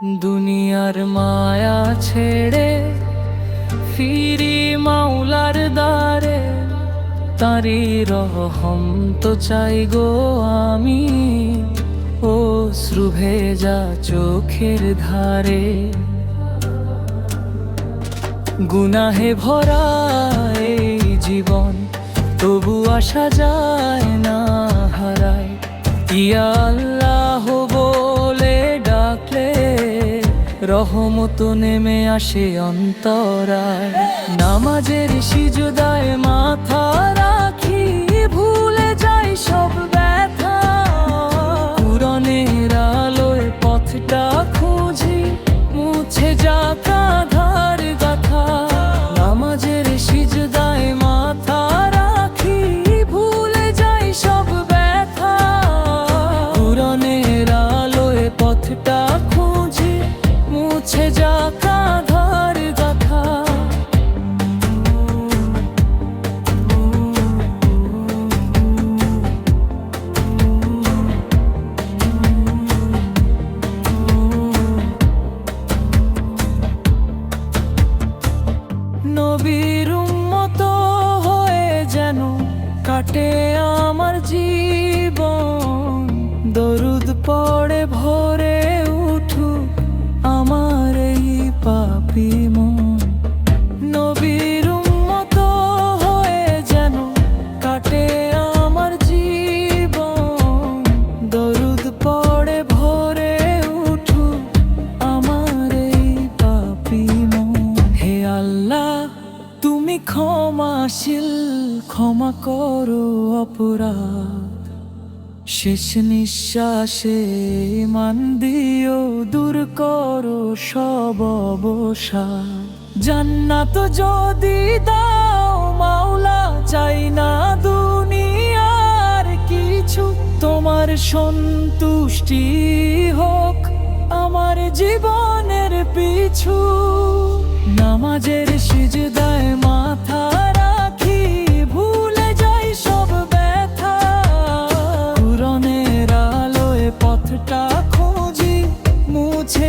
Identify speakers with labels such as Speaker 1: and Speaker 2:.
Speaker 1: দুনিয়ার মায়া ছেড়ে ফিরি মাওলার দ্বারে, তাঁরই রহম তো চাই গো আমি, অশ্রু ভেজা চোখের ধারে। গুনাহে ভরা এই জীবন, তবু আসা যায় না হারায়। ইয়া আল্লাহ বলে ডাকলে রহমত নেমে আসে অন্তরায়। নামাজের সিজদায় মাথা রাখি, ভুলে যাই সব ব্যথা। কুরআনের আলোয় পথটা খুঁজি, মুছে যা কাঁধার গাথা। নামাজের সিজদায় মাথা রাখি, ভুলে যাই সব ব্যথা। কুরআনের আলোয় পথটা খুঁজি, মুছে যা কাঁধার গাথা। নবীর উম্মত হয়ে যেন কাটে আমার জীবন, দরুদ পড়ে ভরে উঠুক আমার এই পাপী মন। নবীর উম্মত হয়ে যেন কাটে আমার জীবন, দরুদ পড়ে ভরে উঠুক আমার এই পাপী মন। হে আল্লাহ তুমি ক্ষমাশীল, ক্ষমা করো অপরাধ। শেষ নিঃশ্বাসে মান দিও, দূর করো সব অবসাদ। জান্নাত যদি দাও মাওলা, চাই না দুনিয়ার কিছু। তোমার সন্তুষ্টি হোক আমার জীবনের পিছু। নামাজের সিজদায় মাথা রাখি, ভুলে যাই সব ব্যথা। কুরআনের আলোয় পথটা খুঁজি, মুছে